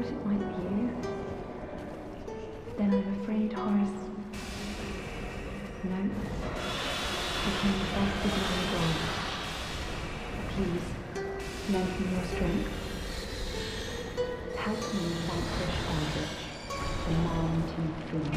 thought it might be you. Then I'm afraid Horace... No. Became exhausted and gone. Please, lend me your strength. Help me vanquish Aldrich, the mountain fiend.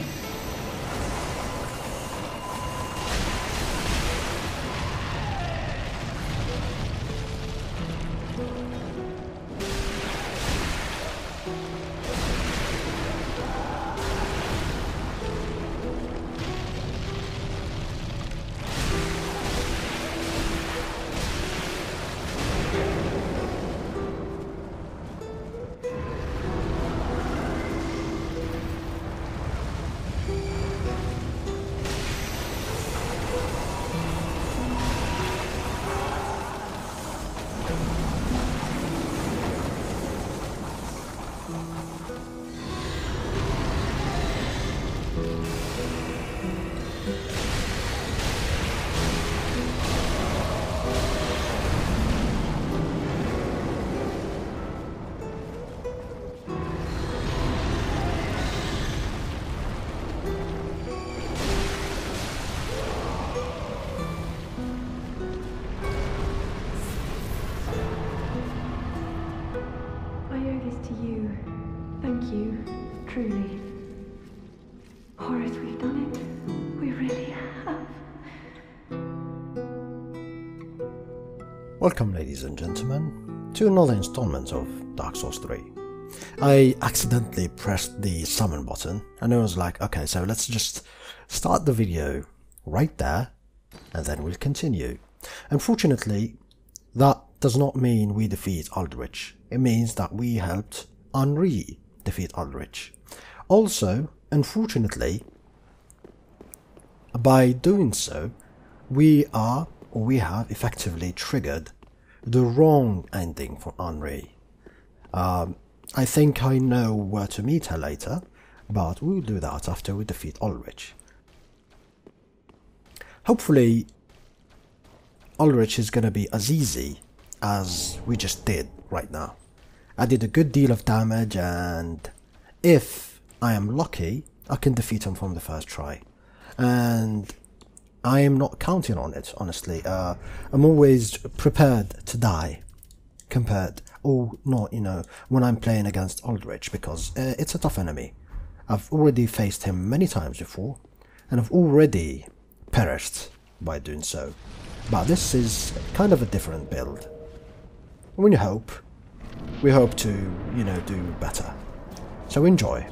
To you. Thank you, truly. Horace, we've done it. We really have. Welcome, ladies and gentlemen, to another installment of Dark Souls 3. I accidentally pressed the summon button and I was like, okay, so let's just start the video right there and then we'll continue. Unfortunately, that does not mean we defeat Aldrich. It means that we helped Henri defeat Aldrich. Also, unfortunately, by doing so, we have effectively triggered the wrong ending for Henri. I think I know where to meet her later, but we'll do that after we defeat Aldrich. Hopefully, Aldrich is gonna be as easy as we just did right now. I did a good deal of damage, and if I am lucky, I can defeat him from the first try. And I am not counting on it, honestly. I'm always prepared to die, when I'm playing against Aldrich, because it's a tough enemy. I've already faced him many times before, and I've already perished by doing so. But this is kind of a different build. We hope to, do better. So enjoy.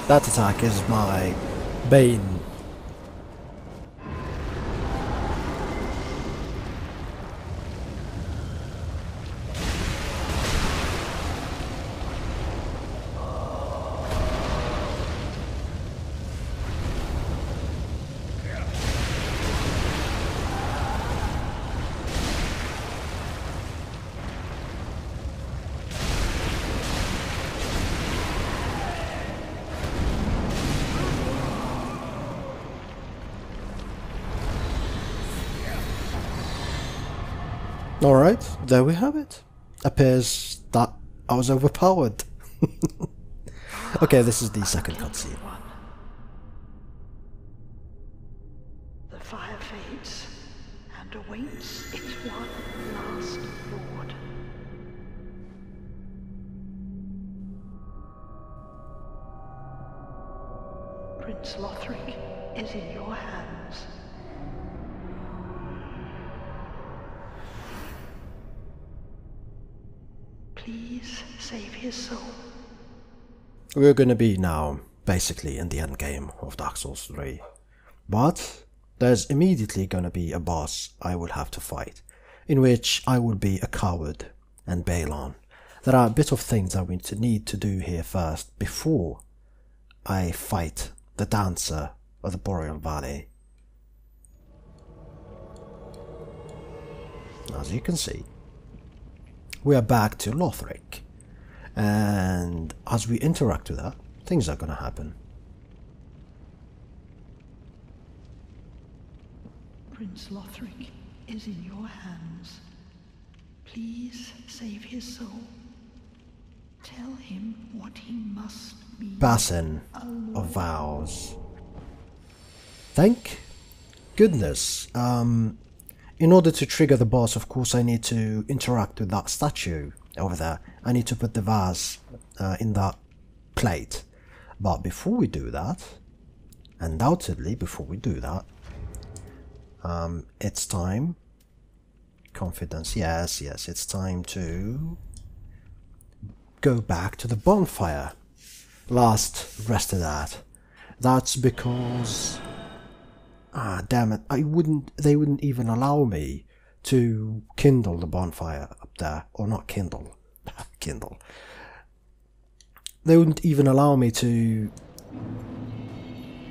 That attack is my bane. Alright, there we have it. Appears that I was overpowered. Okay, this is the second cutscene. The fire fades and awaits its one last lord. Prince Lothric is in your hands. Please save his soul. We're gonna be now basically in the end game of Dark Souls 3. But there's immediately gonna be a boss I will have to fight, in which I will be a coward and bail on. There are a bit of things I need to do here first before I fight the Dancer of the Boreal Valley. As you can see, we are back to Lothric, and as we interact with her, things are gonna happen. Prince Lothric is in your hands. Please save his soul. Tell him what he must be. Basin of Vows. Thank goodness. In order to trigger the boss, of course, I need to interact with that statue over there. I need to put the vase in that plate. But before we do that, undoubtedly before we do that, it's time. Confidence, yes, it's time to go back to the bonfire. Last rest of that. That's because, damn it, they wouldn't even allow me to kindle the bonfire up there, or not kindle, kindle. They wouldn't even allow me to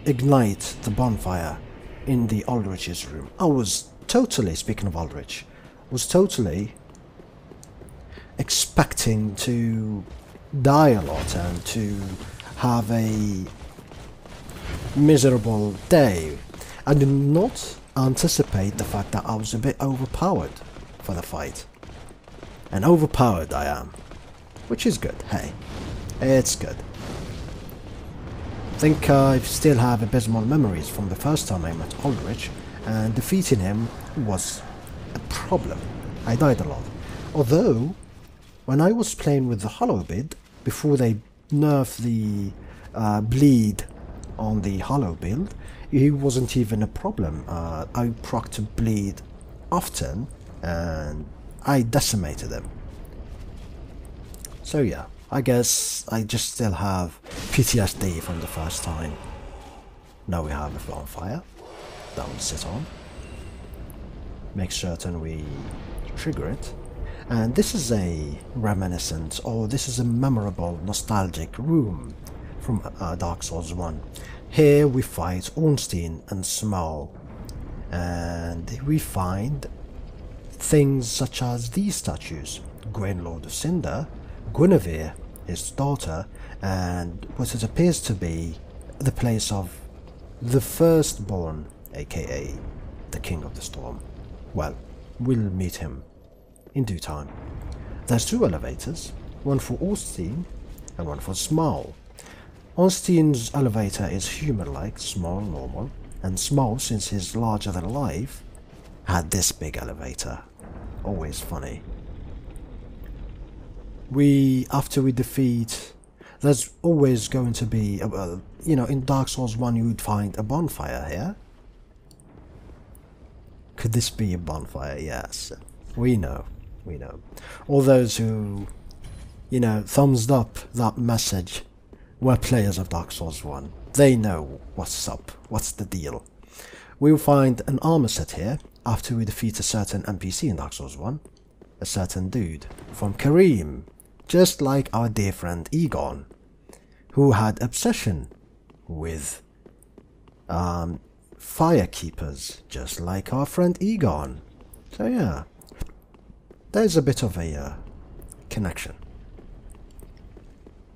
ignite the bonfire in the Aldrich's room. I was totally, speaking of Aldrich, was totally expecting to die a lot and to have a miserable day. I did not anticipate the fact that I was a bit overpowered for the fight. And overpowered I am, which is good. Hey, it's good. I think I still have abysmal memories from the first time I met Aldrich, and defeating him was a problem. I died a lot. Although, when I was playing with the Hollow Bid, before they nerfed the bleed on the Hollow build, he wasn't even a problem. I proc to bleed often, and I decimated him. So yeah, I guess I just still have PTSD from the first time. Now we have a bonfire that we'll sit on. Make certain we trigger it. And this is a reminiscent, or this is a memorable, nostalgic room from Dark Souls 1. Here we fight Ornstein and Smough, and we find things such as these statues: Gwyn, Lord of Cinder, Guinevere, his daughter, and what it appears to be the place of the Firstborn, aka the King of the Storm. Well, we'll meet him in due time. There's two elevators, one for Ornstein and one for Smough. Ornstein's elevator is human-like, small, normal, and Smough, since he's larger than life, had this big elevator. Always funny. After we defeat, there's always going to be, you know, in Dark Souls 1 you would find a bonfire here. Could this be a bonfire? Yes. We know. All those who, you know, thumbs up that message were players of Dark Souls 1. They know what's up, what's the deal. We'll find an armor set here after we defeat a certain NPC in Dark Souls 1. A certain dude from Karim, just like our dear friend Egon, who had obsession with firekeepers, just like our friend Egon. So yeah, there's a bit of a connection.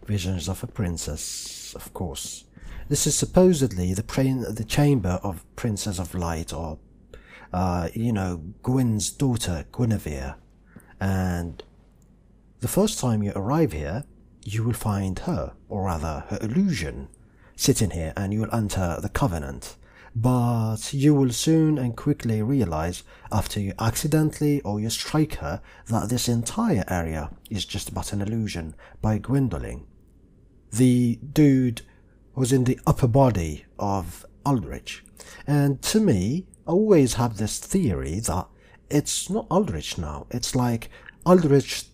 Visions of a Princess, of course. This is supposedly the chamber of Princess of Light, or you know, Gwyn's daughter, Guinevere. And the first time you arrive here, you will find her, or rather her illusion, sitting here, and you will enter the Covenant. But you will soon and quickly realize, after you accidentally or you strike her, that this entire area is just but an illusion by Gwendolyn. The dude was in the upper body of Aldrich. And to me, I always have this theory that it's not Aldrich now. It's like Aldrich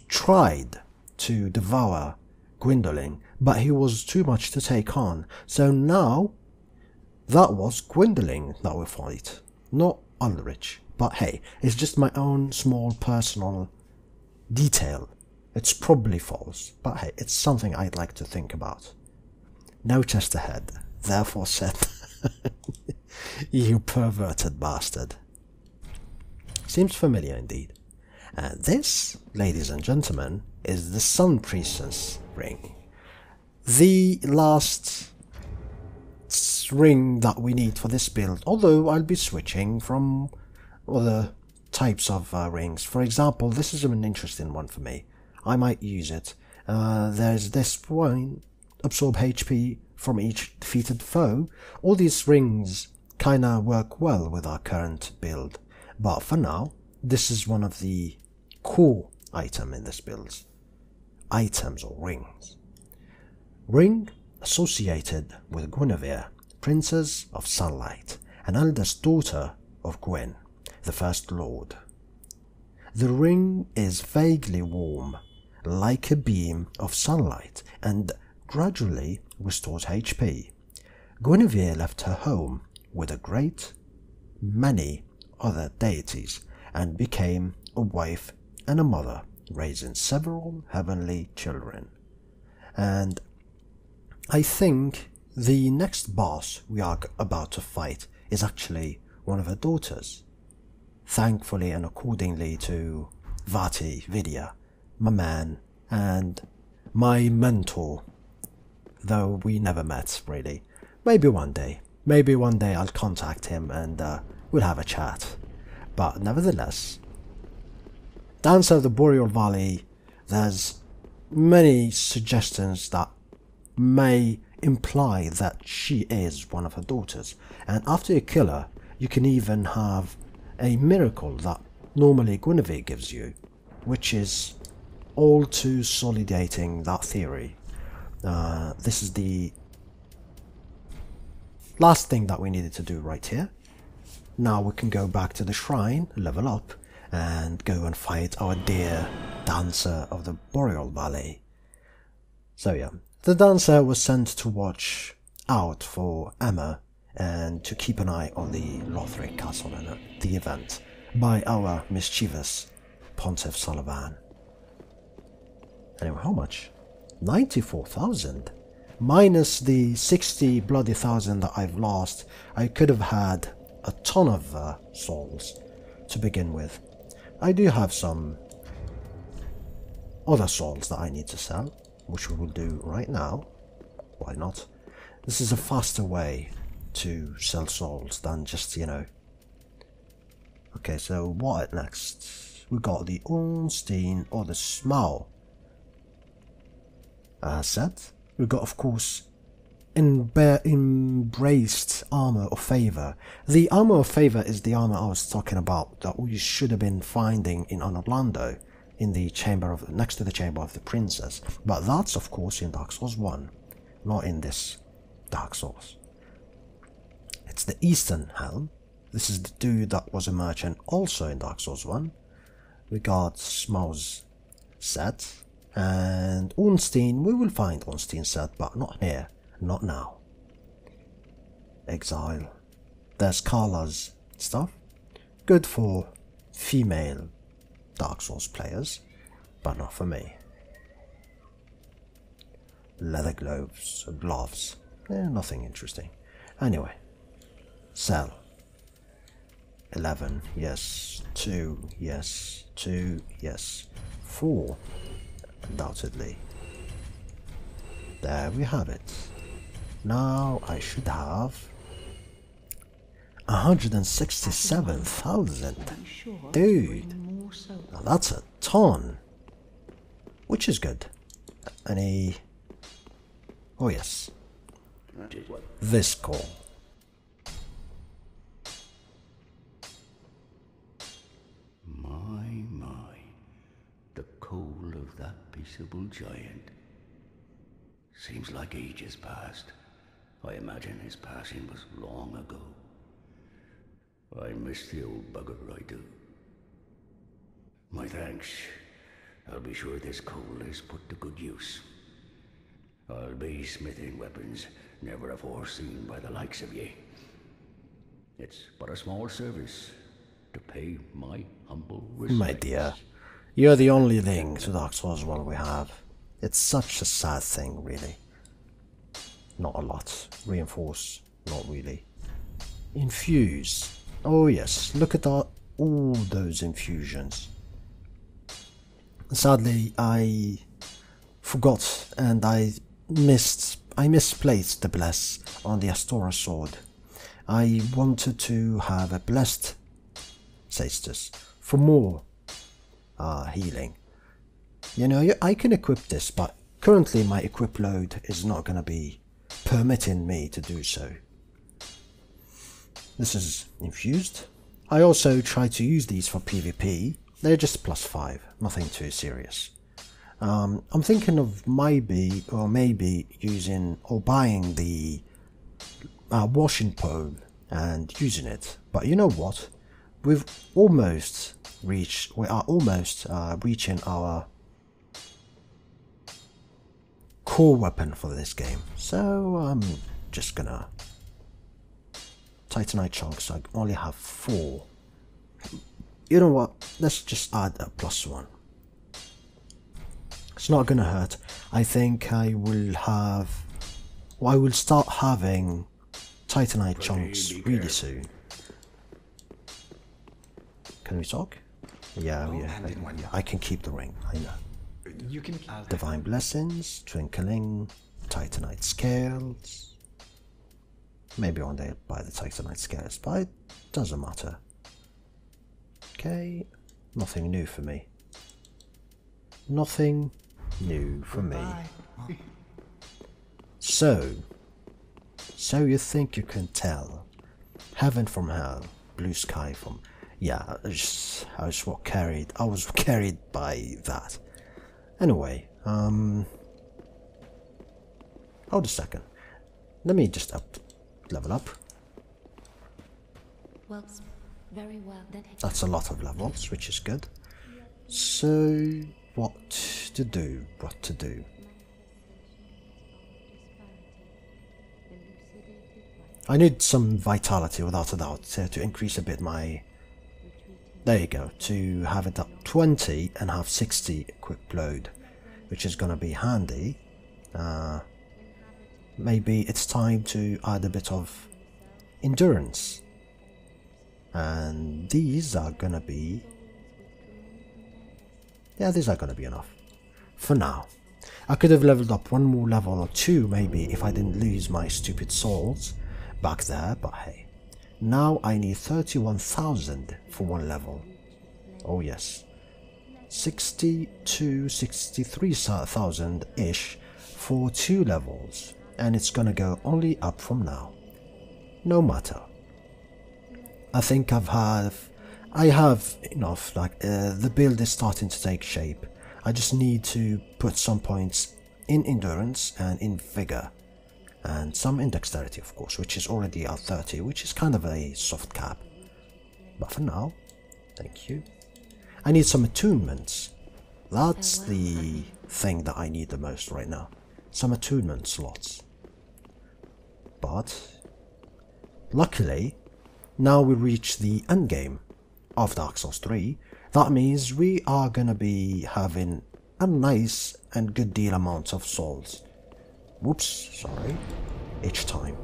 tried to devour Gwendolyn, but he was too much to take on. So now, that was Gwendolyn that we fight, not Aldrich. But hey, it's just my own small personal detail. It's probably false, but hey, it's something I'd like to think about. No chest ahead. Therefore said, you perverted bastard. Seems familiar indeed. And this, ladies and gentlemen, is the Sun Priestess ring. The last ring that we need for this build, although I'll be switching from other types of rings. For example, this is an interesting one for me. I might use it. There's this one, absorb HP from each defeated foe. All these rings kinda work well with our current build, but for now, this is one of the core item in this build. Items or rings. Ring associated with Guinevere, Princess of Sunlight, and eldest daughter of Gwyn, the First Lord. The ring is vaguely warm, like a beam of sunlight, and gradually restores HP. Guinevere left her home with a great many other deities, and became a wife and a mother, raising several heavenly children. And I think the next boss we are about to fight is actually one of her daughters. Thankfully and accordingly to Vati Vidya, my man and my mentor, though we never met really. Maybe one day I'll contact him and we'll have a chat. But nevertheless, Dancer of the Boreal Valley, there's many suggestions that may imply that she is one of her daughters, and after you kill her, you can even have a miracle that normally Guinevere gives you, which is all too solidating that theory. This is the last thing that we needed to do right here. Now we can go back to the shrine, level up, and go and fight our dear Dancer of the Boreal Valley. So yeah, the Dancer was sent to watch out for Emma and to keep an eye on the Lothric castle and the event by our mischievous Pontiff Sullivan. Anyway, how much? 94,000? Minus the 60 bloody thousand that I've lost, I could have had a ton of souls to begin with. I do have some other souls that I need to sell, which we will do right now. Why not? This is a faster way to sell souls than just, you know. Okay, so what next? We got the Ornstein or the Smau set. We got, of course, embraced armor of favor. The armor of favor is the armor I was talking about that we should have been finding in Orlando, in the chamber of next to the chamber of the princess. But that's of course in Dark Souls 1, not in this Dark Souls. It's the Eastern Helm. This is the dude that was a merchant also in Dark Souls 1. We got Smau's set, and Ornstein. We will find Ornstein set, but not here. Not now. Exile. There's Carla's stuff. Good for female Dark Souls players, but not for me. Leather gloves. Nothing interesting. Anyway. Sell. 11, yes. 2, yes. 2, yes. 4, undoubtedly. There we have it. Now I should have 167,000. Dude, now that's a ton. Which is good. Any... Oh yes. This call. My. The coal of that peaceable giant. Seems like ages passed. I imagine his passing was long ago. I miss the old bugger, I do. My thanks. I'll be sure this coal is put to good use. I'll be smithing weapons never afore seen by the likes of ye. It's but a small service to pay my humble respects. My dear, you're the only link to Dark Souls 1 we have. It's such a sad thing, really. not a lot. Reinforce, not really. Infuse. Oh yes, look at that, all those infusions. Sadly, I forgot and I misplaced the bless on the Astora sword. I wanted to have a blessed Cestus for more healing. You know, I can equip this, but currently my equip load is not going to be permitting me to do so. This is infused. I also try to use these for PvP. They're just +5, nothing too serious. I'm thinking of maybe using or buying the washing pole and using it. But you know what? We are almost reaching our core weapon for this game. So I'm just gonna Titanite chunks. I only have 4. You know what? Let's just add a +1. It's not gonna hurt. I think I will start having Titanite chunks really soon. Can we talk? Yeah, I can keep the ring, I know. You can Divine Blessings, Twinkling, Titanite Scales. Maybe one day I'll buy the Titanite Scales, but it doesn't matter. Okay, nothing new for me. Nothing new for me. So you think you can tell heaven from hell, blue sky from... Yeah, I was carried by that. Anyway, hold a second. Let me just level up. Well, very well. That's a lot of levels, which is good. So, what to do? I need some vitality, without a doubt, to increase a bit my... There you go, to have it up 20 and have 60 equip load, which is gonna be handy. Maybe it's time to add a bit of endurance. And these are gonna be... Yeah, these are gonna be enough. For now. I could have leveled up one more level or 2 maybe if I didn't lose my stupid souls back there, but hey. Now I need 31,000 for 1 level. Oh yes. 63,000-ish for 2 levels. And it's gonna go only up from now. No matter. I think I have enough, like the build is starting to take shape. I just need to put some points in endurance and in vigor. And some in dexterity, of course, which is already at 30, which is kind of a soft cap. But for now, thank you. I need some attunements. That's the thing that I need the most right now. Some attunement slots. But, luckily, now we reach the endgame of Dark Souls 3. That means we are gonna be having a nice and good deal amount of souls. Whoops, sorry. Each time.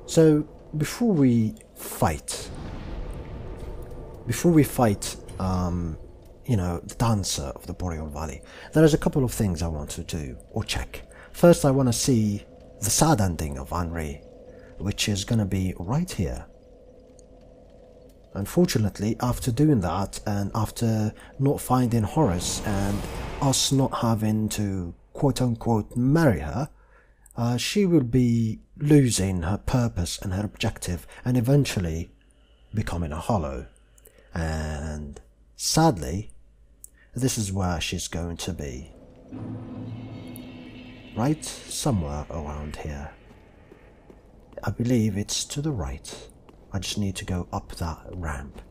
So, before we fight, you know, the dancer of the Boreal Valley, there is a couple of things I want to do, or check. First, I want to see the sad ending of Henri, which is going to be right here. Unfortunately, after doing that, and after not finding Horace, and us not having to quote-unquote marry her, she will be losing her purpose and her objective, and eventually becoming a hollow. And sadly, this is where she's going to be. Right somewhere around here. I believe it's to the right. I just need to go up that ramp.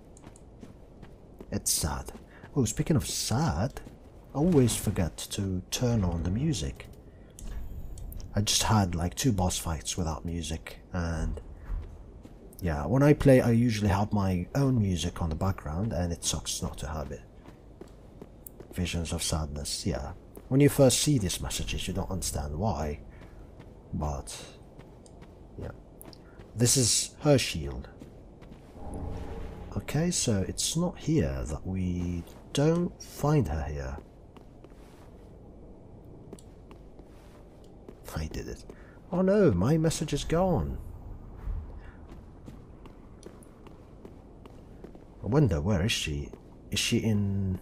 It's sad. Oh, speaking of sad, I always forget to turn on the music. I just had like 2 boss fights without music, and yeah, when I play I usually have my own music on the background, and it sucks not to have it. Visions of sadness, yeah. When you first see these messages you don't understand why, but yeah, this is her shield. Okay, so it's not here that we don't find her here. I did it. Oh no, my message is gone. I wonder, where is she? Is she in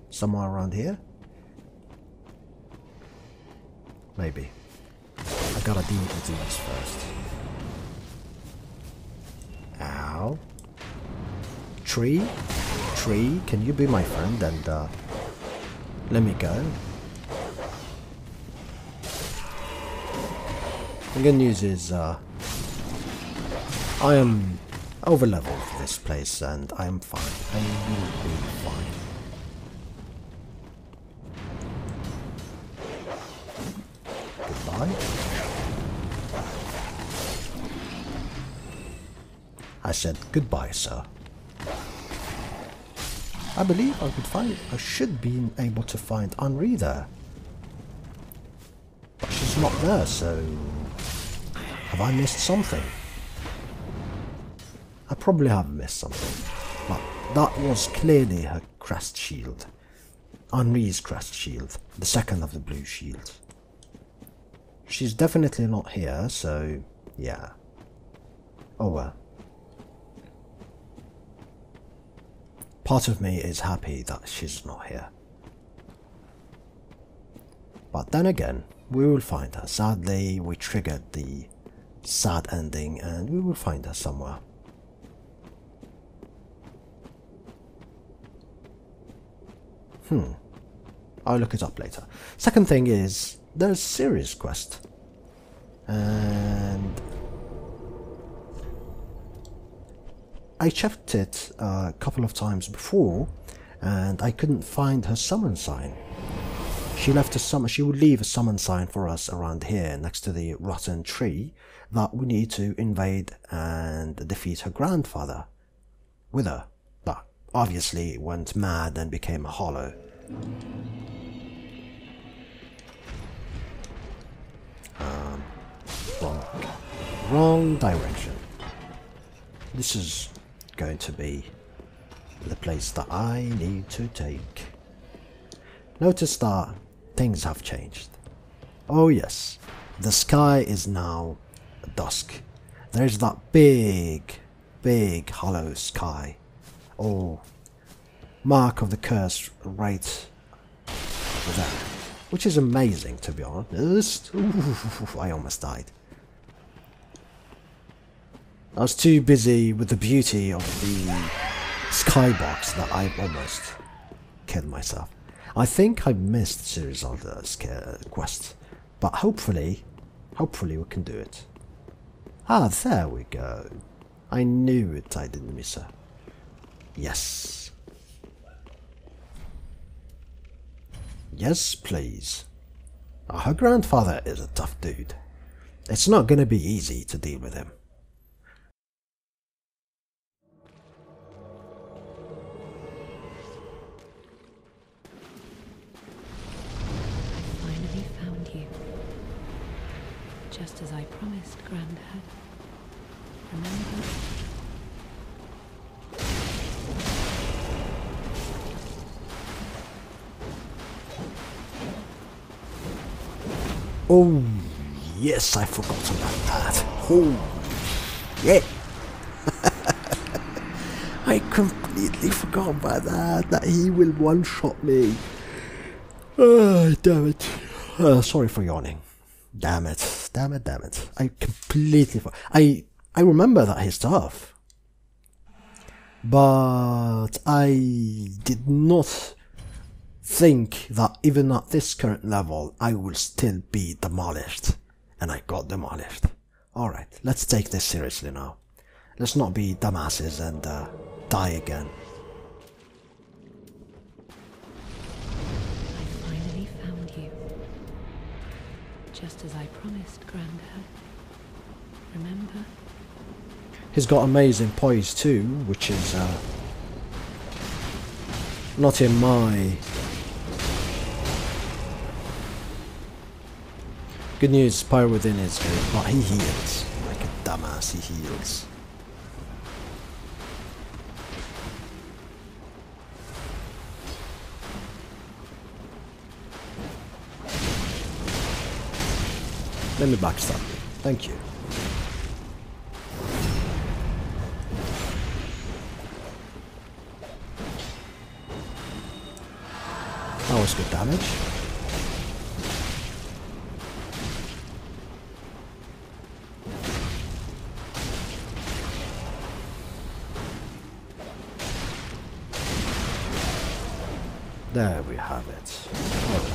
somewhere around here? Maybe. I gotta deal with these first. Ow. Tree? Tree, can you be my friend and let me go? The good news is I am over leveled for this place and I am fine. I will be fine. Goodbye. I said goodbye, sir. I believe I should be able to find Henri there. But she's not there, so have I missed something? I probably have missed something, but that was clearly her crest shield. Henri's crest shield, the second of the blue shields. She's definitely not here, so yeah. Oh well. Part of me is happy that she's not here. But then again, we will find her. Sadly, we triggered the sad ending and we will find her somewhere. I'll look it up later. Second thing is, there's Ciri's quest. And I checked it a couple of times before and I couldn't find her summon sign. She left a summon. She would leave a summon sign for us around here next to the rotten tree that we need to invade and defeat her grandfather with her. But obviously went mad and became a hollow. Wrong direction. This is going to be the place that I need to take. Notice that things have changed. Oh yes, the sky is now dusk. There's that big hollow sky. Oh, mark of the curse right there. Which is amazing, to be honest. Ooh, I almost died. I was too busy with the beauty of the skybox that I almost killed myself. I think I missed Ciri's quest, but hopefully we can do it. Ah, there we go. I knew it, I didn't miss her. Yes. Yes, please. Her grandfather is a tough dude. It's not gonna be easy to deal with him. Just as I promised, Granddad. Remember? Oh, yes, I forgot about that. Oh, yeah. I completely forgot about that, that he will one-shot me. Oh, damn it. Sorry for yawning. Damn it. I completely I remember that he's tough. But I did not think that even at this current level I will still be demolished. And I got demolished. Alright, let's take this seriously now. Let's not be dumbasses and die again. Just as I promised, Granddad. Remember? He's got amazing poise too, which is not in my... Good news, Pyro Within is good, but he heals. Like a dumbass, he heals. Let me backstab you. Thank you. That was good damage. There we have it. Alright.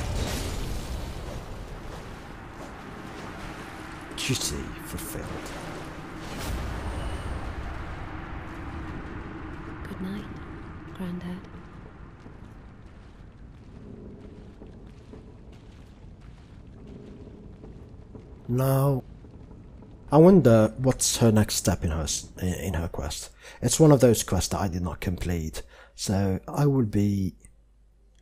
Duty fulfilled. Good night, Granddad. Now, I wonder what's her next step in her quest. It's one of those quests that I did not complete, so I will be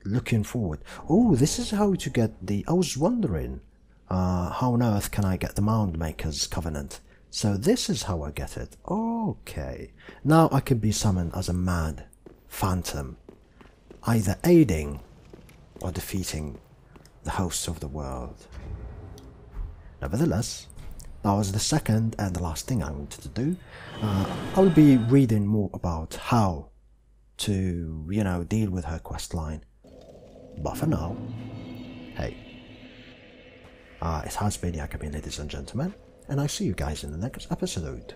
looking forward. Oh, this is how to get the... I was wondering, how on earth can I get the Mound Maker's Covenant? So this is how I get it. Okay. Now I can be summoned as a mad phantom, either aiding or defeating the hosts of the world. Nevertheless, that was the second and the last thing I wanted to do. I'll be reading more about how to, you know, deal with her quest line. But for now, hey, it has been Yakabin, ladies and gentlemen, and I'll see you guys in the next episode.